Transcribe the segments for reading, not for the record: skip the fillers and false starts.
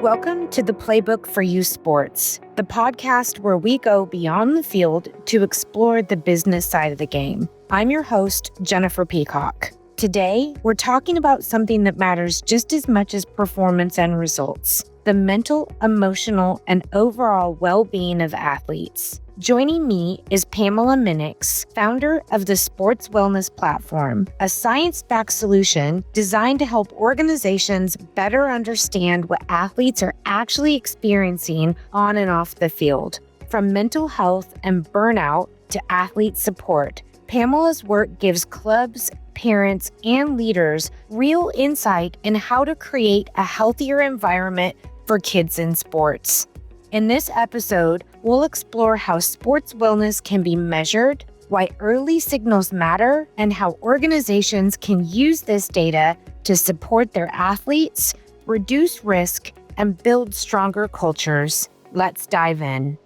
Welcome to the Playbook for Youth Sports, the podcast where we go beyond the field to explore the business side of the game. I'm your host, Jennifer Peacock. Today, we're talking about something that matters just as much as performance and results: the mental, emotional, and overall well-being of athletes. Joining me is Pamela Minix, founder of the Sports Wellness Platform, a science-backed solution designed to help organizations better understand what athletes are actually experiencing on and off the field. From mental health and burnout to athlete support, Pamela's work gives clubs, parents, and leaders real insight in how to create a healthier environment for kids in sports. In this episode, we'll explore how sports wellness can be measured, why early signals matter, and how organizations can use this data to support their athletes, reduce risk, and build stronger cultures. Let's dive in.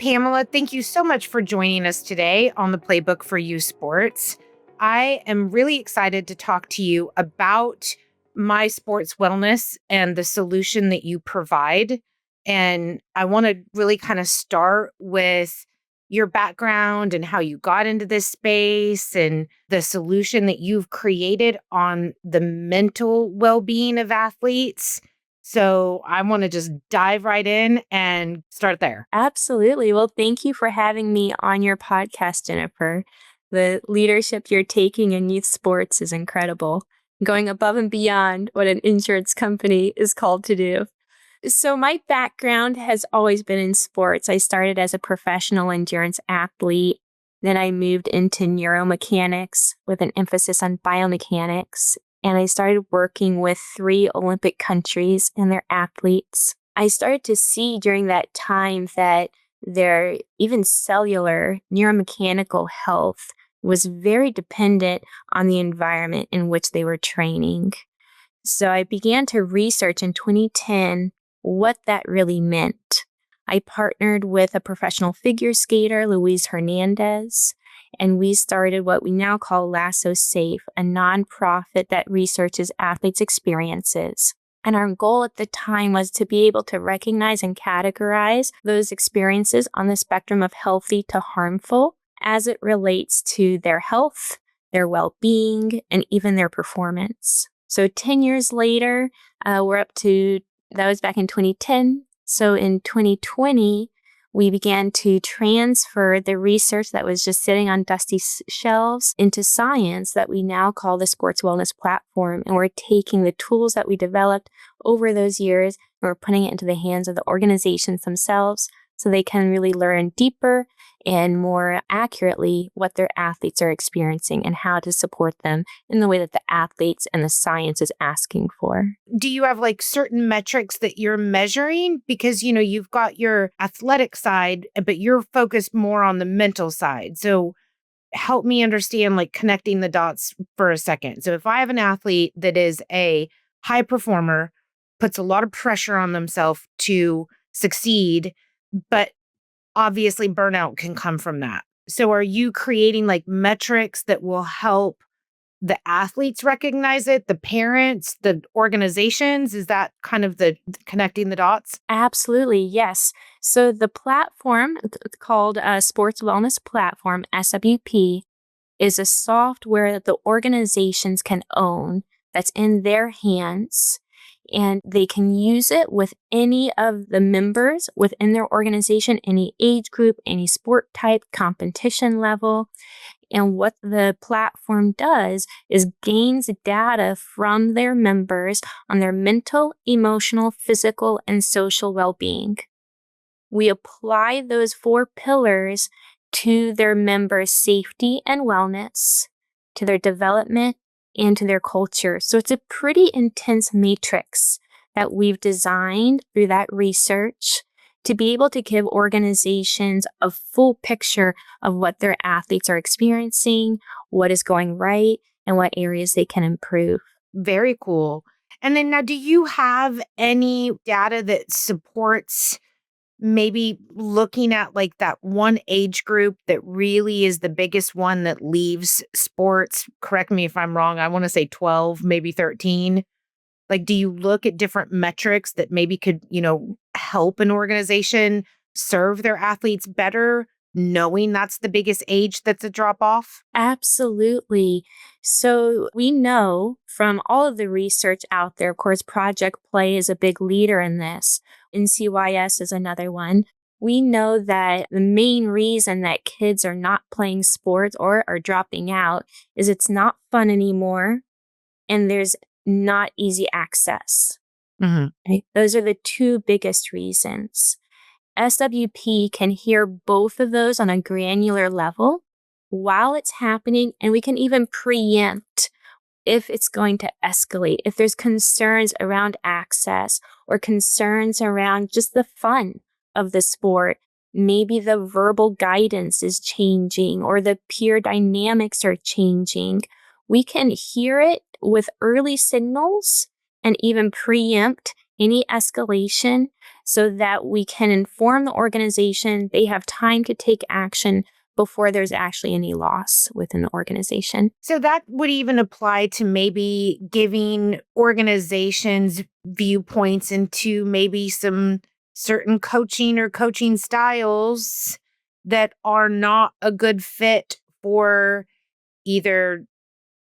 Pamela, thank you so much for joining us today on the Playbook for Youth Sports. I am really excited to talk to you about my sports wellness and the solution that you provide. And I want to really kind of start with your background and how you got into this space and the solution that you've created on the mental well-being of athletes. So I want to just dive right in and start there. Absolutely. Well, thank you for having me on your podcast, Jennifer. The leadership you're taking in youth sports is incredible, going above and beyond what an insurance company is called to do. So my background has always been in sports. I started as a professional endurance athlete. Then I moved into neuromechanics with an emphasis on biomechanics. And I started working with 3 Olympic countries and their athletes. I started to see during that time that their even cellular neuromechanical health was very dependent on the environment in which they were training. So I began to research in 2010 what that really meant. I partnered with a professional figure skater, Luis Hernandez, and we started what we now call Lasso Safe, a nonprofit that researches athletes' experiences. And our goal at the time was to be able to recognize and categorize those experiences on the spectrum of healthy to harmful as it relates to their health, their well-being, and even their performance. So 10 years later, we're up to, that was back in 2010. So in 2020, we began to transfer the research that was just sitting on dusty shelves into science that we now call the Sports Wellness Platform. And we're taking the tools that we developed over those years and we're putting it into the hands of the organizations themselves so they can really learn deeper and more accurately what their athletes are experiencing and how to support them in the way that the athletes and the science is asking for. Do you have like certain metrics that you're measuring? Because, you've got your athletic side, but you're focused more on the mental side. So help me understand, like, connecting the dots for a second. So if I have an athlete that is a high performer, puts a lot of pressure on themselves to succeed, but obviously burnout can come from that. So are you creating like metrics that will help the athletes recognize it, the parents, the organizations? Is that kind of the connecting the dots? Absolutely, yes. So the platform called Sports Wellness Platform, SWP, is a software that the organizations can own that's in their hands. And they can use it with any of the members within their organization, any age group, any sport type, competition level. And what the platform does is gains data from their members on their mental, emotional, physical, and social well-being. We apply those 4 pillars to their members' safety and wellness, to their development, and to their culture. So it's a pretty intense matrix that we've designed through that research to be able to give organizations a full picture of what their athletes are experiencing, what is going right, and what areas they can improve. Very cool. And then now, do you have any data that supports maybe looking at like that one age group that really is the biggest one that leaves sports? Correct me if I'm wrong. I want to say 12, maybe 13. Like, do you look at different metrics that maybe could, help an organization serve their athletes better, knowing that's the biggest age that's a drop off? Absolutely. So we know from all of the research out there, of course, Project Play is a big leader in this. NCYS is another one. We know that the main reason that kids are not playing sports or are dropping out is it's not fun anymore and there's not easy access. Mhm. Right? Those are the two biggest reasons. SWP can hear both of those on a granular level while it's happening, and we can even preempt if it's going to escalate, if there's concerns around access or concerns around just the fun of the sport. Maybe the verbal guidance is changing or the peer dynamics are changing. We can hear it with early signals and even preempt any escalation so that we can inform the organization. They have time to take action before there's actually any loss within the organization. So that would even apply to maybe giving organizations viewpoints into maybe some certain coaching or coaching styles that are not a good fit for either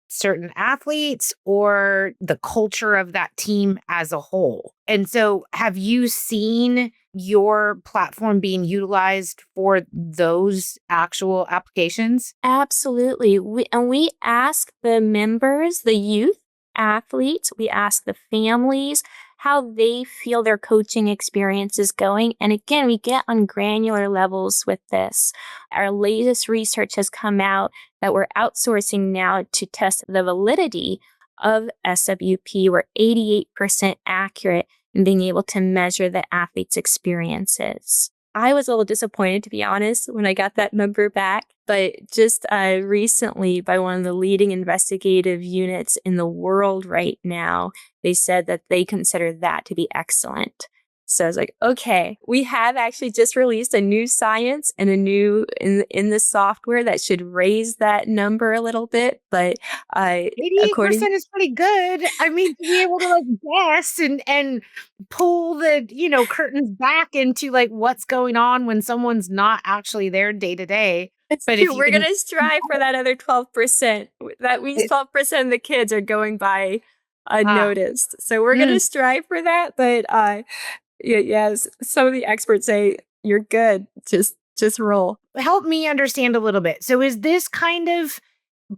certain athletes or the culture of that team as a whole. And so, have you seen your platform being utilized for those actual applications? Absolutely. We ask the members, the youth athletes, we ask the families how they feel their coaching experience is going. And again, we get on granular levels with this. Our latest research has come out that we're outsourcing now to test the validity of SWP. We're 88% accurate in being able to measure the athlete's experiences. I was a little disappointed, to be honest, when I got that number back. But just recently, by one of the leading investigative units in the world right now, they said that they consider that to be excellent. So I was like, okay, we have actually just released a new science and a new in the software that should raise that number a little bit. But according 88% is pretty good. I mean, to be able to like guess and pull the, curtains back into like what's going on when someone's not actually there day to day. But if you we're going can, to strive for that other 12%. That means 12% of the kids are going by ah, unnoticed. So we're going mm, to strive for that. But yes, some of the experts say you're good. Just roll. help me understand a little bit. So is this kind of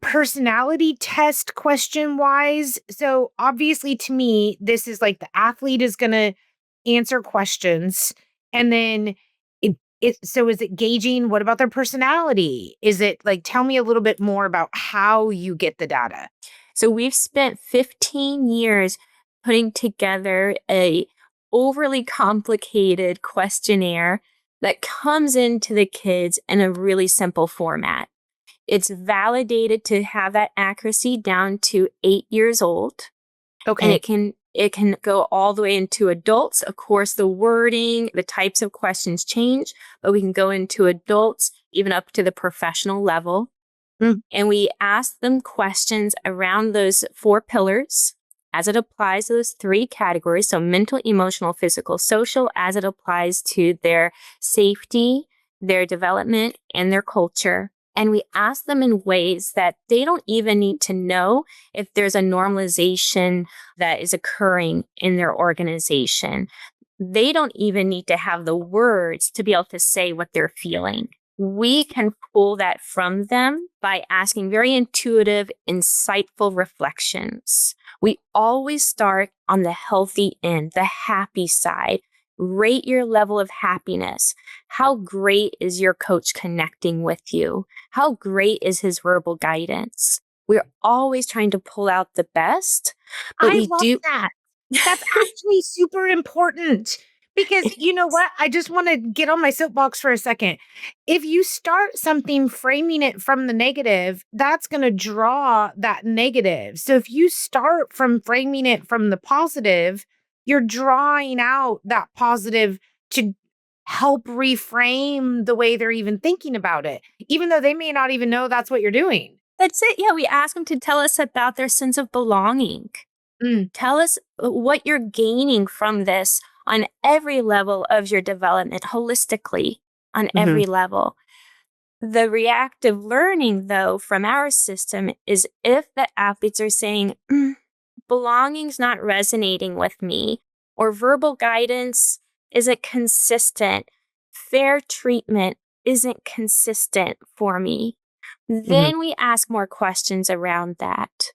personality test question wise? So obviously to me, this is like the athlete is going to answer questions and then so is it gauging what about their personality? Is it like tell me a little bit more about how you get the data? So we've spent 15 years putting together a overly complicated questionnaire that comes into the kids in a really simple format. It's validated to have that accuracy down to 8 years old, and Okay. it can go all the way into adults. Of course, the wording, the types of questions change, but we can go into adults even up to the professional level. Mm, And we ask them questions around those 4 pillars as it applies to those 3 categories. So mental, emotional, physical, social, as it applies to their safety, their development, and their culture. And we ask them in ways that they don't even need to know if there's a normalization that is occurring in their organization. They don't even need to have the words to be able to say what they're feeling. We can pull that from them by asking very intuitive, insightful reflections. We always start on the healthy end, the happy side. Rate your level of happiness. How great is your coach connecting with you? How great is his verbal guidance? We're always trying to pull out the best, but I we love do. that. That's actually super important because you know what? I just want to get on my soapbox for a second. If you start something framing it from the negative, that's going to draw that negative. So if you start from framing it from the positive, you're drawing out that positive to help reframe the way they're even thinking about it, even though they may not even know that's what you're doing. That's it. Yeah, we ask them to tell us about their sense of belonging. Tell us what you're gaining from this on every level of your development, holistically, on every level. The reactive learning, though, from our system is if the athletes are saying, belonging's not resonating with me, or verbal guidance isn't consistent, fair treatment isn't consistent for me, then we ask more questions around that.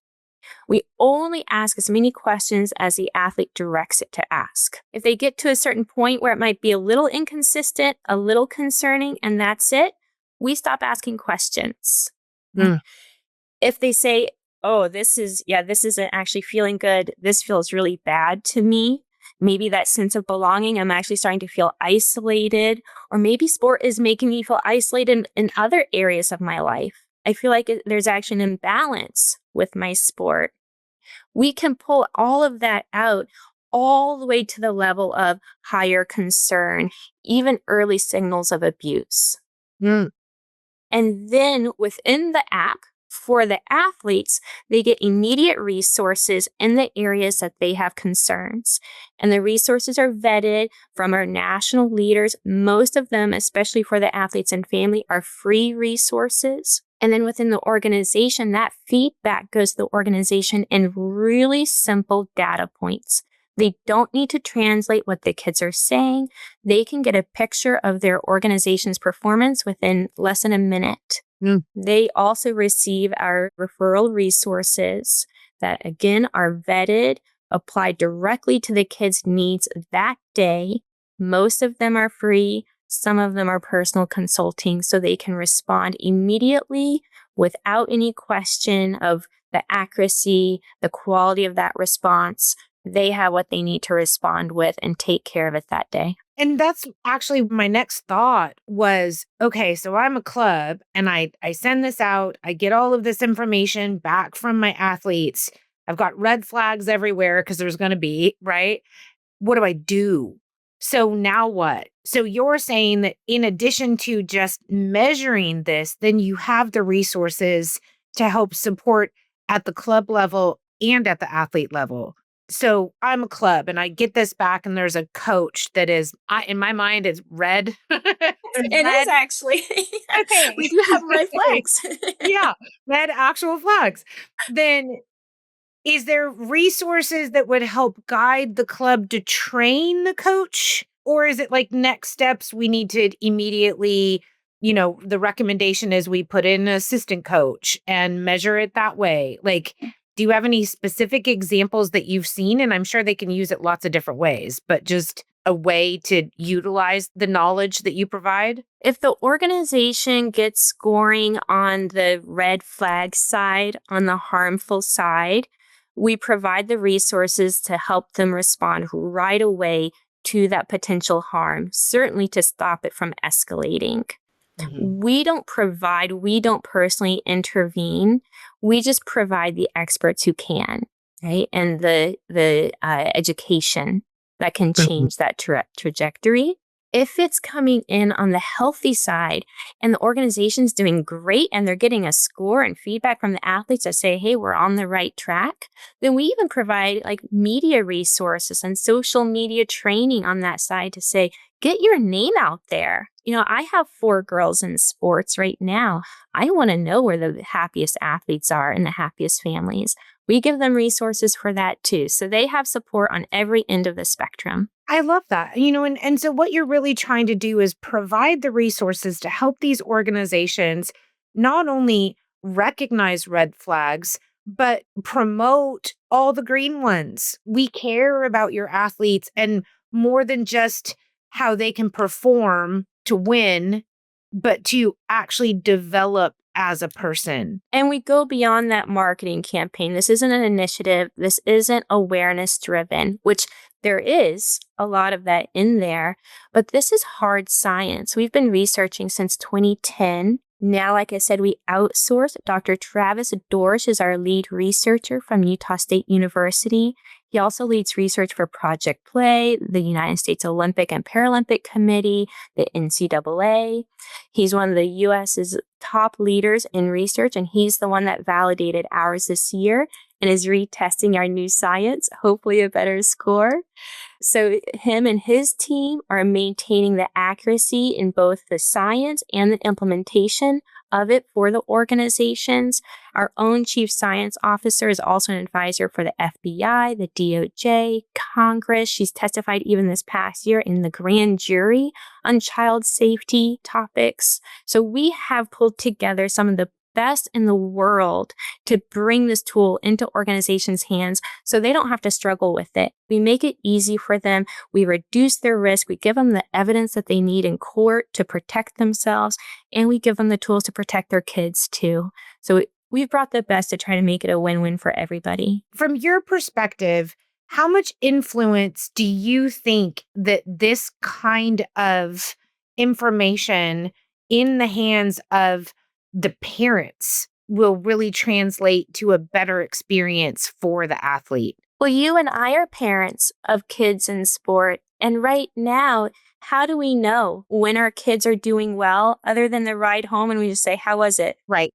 We only ask as many questions as the athlete directs it to ask. If they get to a certain point where it might be a little inconsistent, a little concerning, and that's it, we stop asking questions. If they say, oh, this isn't actually feeling good, this feels really bad to me, maybe that sense of belonging, I'm actually starting to feel isolated, or maybe sport is making me feel isolated in other areas of my life. I feel like there's actually an imbalance with my sport. We can pull all of that out all the way to the level of higher concern, even early signals of abuse. And then within the app, for the athletes, they get immediate resources in the areas that they have concerns. And the resources are vetted from our national leaders. Most of them, especially for the athletes and family, are free resources. And then within the organization, that feedback goes to the organization in really simple data points. They don't need to translate what the kids are saying. They can get a picture of their organization's performance within less than a minute. They also receive our referral resources that, again, are vetted, applied directly to the kids' needs that day. Most of them are free. Some of them are personal consulting, so they can respond immediately without any question of the accuracy, the quality of that response. They have what they need to respond with and take care of it that day. And that's actually my next thought was, okay, so I'm a club and I send this out. I get all of this information back from my athletes. I've got red flags everywhere because there's going to be, right? What do I do? So now what? So you're saying that in addition to just measuring this, then you have the resources to help support at the club level and at the athlete level. So I'm a club and I get this back and there's a coach that is, in my mind, it's red. It is actually. Okay. We do have red flags. Yeah, red actual flags. Then is there resources that would help guide the club to train the coach? Or is it like next steps we need to immediately, the recommendation is we put in an assistant coach and measure it that way? Like, do you have any specific examples that you've seen? And I'm sure they can use it lots of different ways, but just a way to utilize the knowledge that you provide? If the organization gets scoring on the red flag side, on the harmful side, we provide the resources to help them respond right away to that potential harm, certainly to stop it from escalating. We don't personally intervene. We just provide the experts who can, right? And the education that can change that trajectory. If it's coming in on the healthy side and the organization's doing great and they're getting a score and feedback from the athletes that say, hey, we're on the right track, then we even provide like media resources and social media training on that side to say, get your name out there. I have 4 girls in sports right now. I want to know where the happiest athletes are and the happiest families. We give them resources for that too. So they have support on every end of the spectrum. I love that. And so what you're really trying to do is provide the resources to help these organizations not only recognize red flags, but promote all the green ones. We care about your athletes and more than just how they can perform to win, but to actually develop as a person. And we go beyond that marketing campaign. This isn't an initiative. This isn't awareness driven, which there is a lot of that in there, but this is hard science. We've been researching since 2010. Now, like I said, we outsource. Dr. Travis Dorsch is our lead researcher from Utah State University. He also leads research for Project Play, the United States Olympic and Paralympic Committee, the NCAA. He's one of the U.S.'s top leaders in research, and he's the one that validated ours this year. and is retesting our new science, hopefully a better score. So him and his team are maintaining the accuracy in both the science and the implementation of it for the organizations. Our own chief science officer is also an advisor for the FBI, the DOJ, Congress. She's testified even this past year in the grand jury on child safety topics. So we have pulled together some of the best in the world to bring this tool into organizations' hands so they don't have to struggle with it. We make it easy for them. We reduce their risk. We give them the evidence that they need in court to protect themselves, and we give them the tools to protect their kids too. So we've brought the best to try to make it a win-win for everybody. From your perspective, how much influence do you think that this kind of information in the hands of the parents will really translate to a better experience for the athlete? Well, you and I are parents of kids in sport. And right now, how do we know when our kids are doing well other than the ride home and we just say, how was it? Right.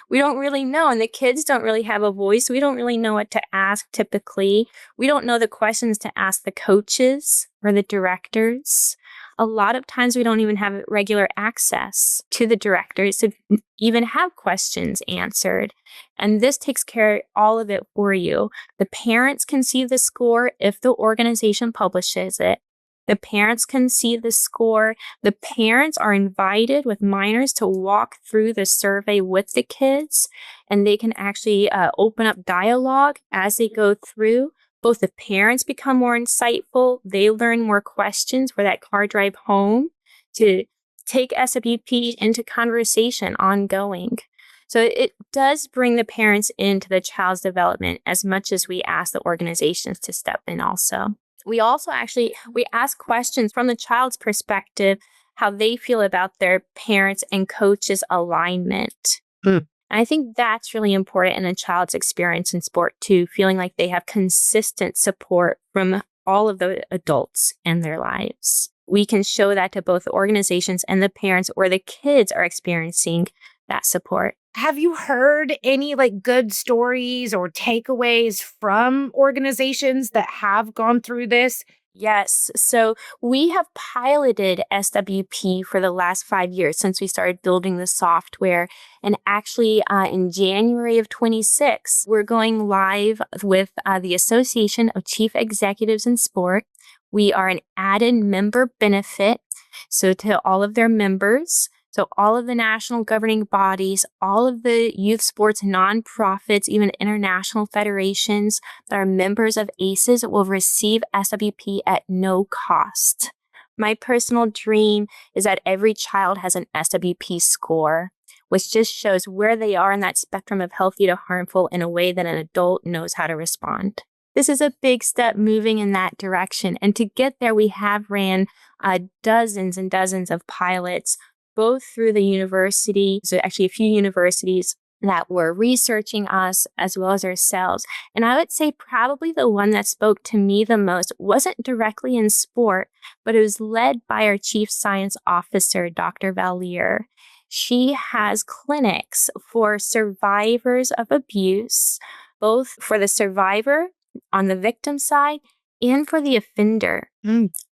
We don't really know. And the kids don't really have a voice. We don't really know what to ask typically. We don't know the questions to ask the coaches or the directors. A lot of times we don't even have regular access to the directors to even have questions answered. And this takes care of all of it for you. The parents can see the score if the organization publishes it. The parents can see the score. The parents are invited with minors to walk through the survey with the kids, and they can actually open up dialogue as they go through. Both the parents become more insightful. They learn more questions for that car drive home to take SWP into conversation ongoing. So it does bring the parents into the child's development as much as we ask the organizations to step in also. We also we ask questions from the child's perspective, how they feel about their parents' and coaches' alignment. And I think that's really important in a child's experience in sport too, feeling like they have consistent support from all of the adults in their lives. We can show that to both the organizations and the parents where the kids are experiencing that support. Have you heard any good stories or takeaways from organizations that have gone through this? Yes. So we have piloted SWP for the last 5 years since we started building the software. And actually, in January of 26, we're going live with the Association of Chief Executives in Sport. We are an added member benefit. So to all of their members, so all of the national governing bodies, all of the youth sports nonprofits, even international federations that are members of ACES will receive SWP at no cost. My personal dream is that every child has an SWP score, which just shows where they are in that spectrum of healthy to harmful in a way that an adult knows how to respond. This is a big step moving in that direction. And to get there, we have ran dozens and dozens of pilots, both through the university, so actually a few universities that were researching us as well as ourselves. And I would say probably the one that spoke to me the most wasn't directly in sport, but it was led by our chief science officer, Dr. Valier. She has clinics for survivors of abuse, both for the survivor on the victim side and for the offender,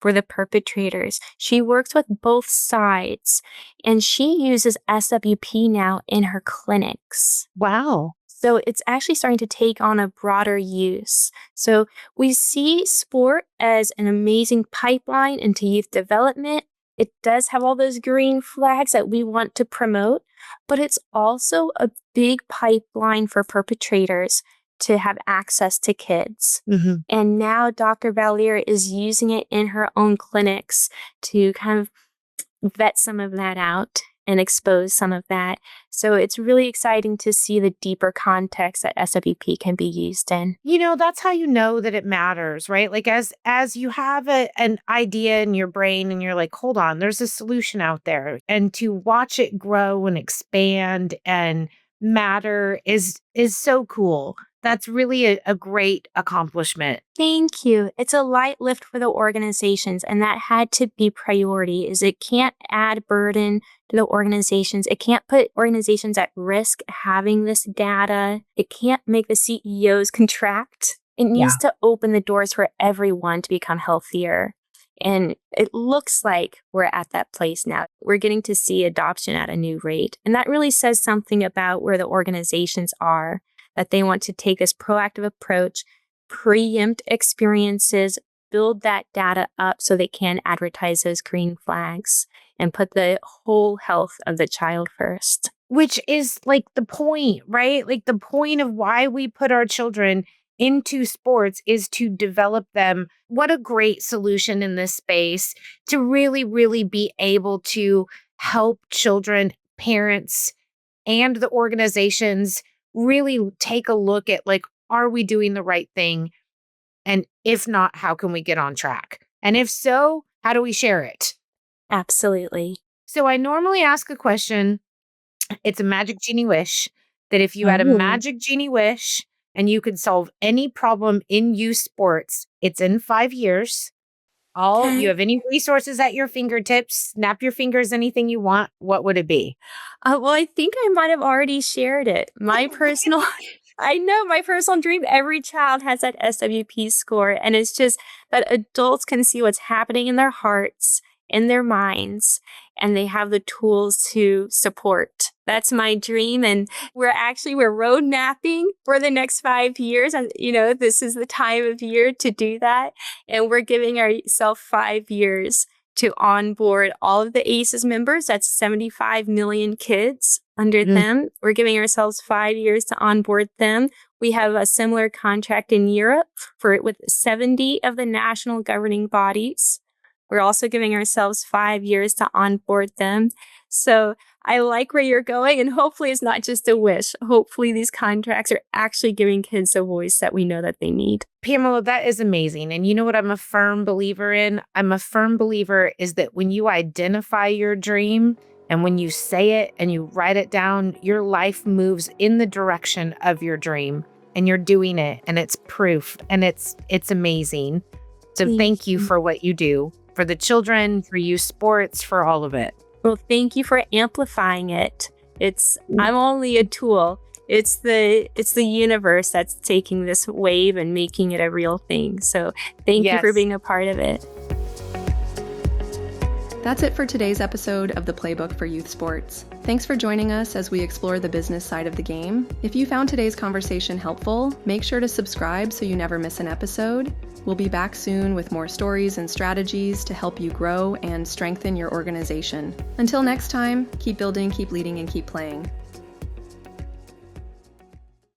for the perpetrators. She works with both sides, and she uses SWP now in her clinics. Wow. So it's actually starting to take on a broader use. So we see sport as an amazing pipeline into youth development. It does have all those green flags that we want to promote, but it's also a big pipeline for perpetrators to have access to kids. And now Dr. Valier is using it in her own clinics to kind of vet some of that out and expose some of that. So it's really exciting to see the deeper context that SWP can be used in. That's how you know that it matters, right? As you have an idea in your brain and you're like, hold on, there's a solution out there. And to watch it grow and expand and matter is so cool. That's really a great accomplishment. Thank you. It's a light lift for the organizations, and that had to be priority. Is it can't add burden to the organizations. It can't put organizations at risk having this data. It can't make the CEOs contract. It needs to open the doors for everyone to become healthier. And it looks like we're at that place now. We're getting to see adoption at a new rate. And that really says something about where the organizations are, that they want to take this proactive approach, preempt experiences, build that data up so they can advertise those green flags and put the whole health of the child first. Which is like the point, right? Like the point of why we put our children into sports is to develop them. What a great solution in this space to really, really be able to help children, parents, and the organizations really take a look at like, are we doing the right thing? And if not, how can we get on track? And if so, how do we share it? Absolutely. So I normally ask a question. It's a magic genie wish that if you had a magic genie wish and you could solve any problem in youth sports, it's in 5 years. You have any resources at your fingertips, snap your fingers, anything you want, what would it be? Well, I think I might have already shared it. My personal dream, every child has that SWP score. And it's just that adults can see what's happening in their hearts, in their minds, and they have the tools to support. That's my dream. And we're road mapping for the next 5 years. And, this is the time of year to do that. And we're giving ourselves 5 years to onboard all of the ACEs members. That's 75 million kids under them. We're giving ourselves 5 years to onboard them. We have a similar contract in Europe with 70 of the national governing bodies. We're also giving ourselves 5 years to onboard them. So I like where you're going, and hopefully it's not just a wish. Hopefully these contracts are actually giving kids a voice that we know that they need. Pamela, that is amazing. And you know what I'm a firm believer in? I'm a firm believer is that when you identify your dream and when you say it and you write it down, your life moves in the direction of your dream and you're doing it and it's proof and it's amazing. So thank you for what you do for the children, for youth sports, for all of it. Well, thank you for amplifying it. I'm only a tool. It's the universe that's taking this wave and making it a real thing. So thank you for being a part of it. That's it for today's episode of the Playbook for Youth Sports. Thanks for joining us as we explore the business side of the game. If you found today's conversation helpful, make sure to subscribe so you never miss an episode. We'll be back soon with more stories and strategies to help you grow and strengthen your organization. Until next time, keep building, keep leading, and keep playing.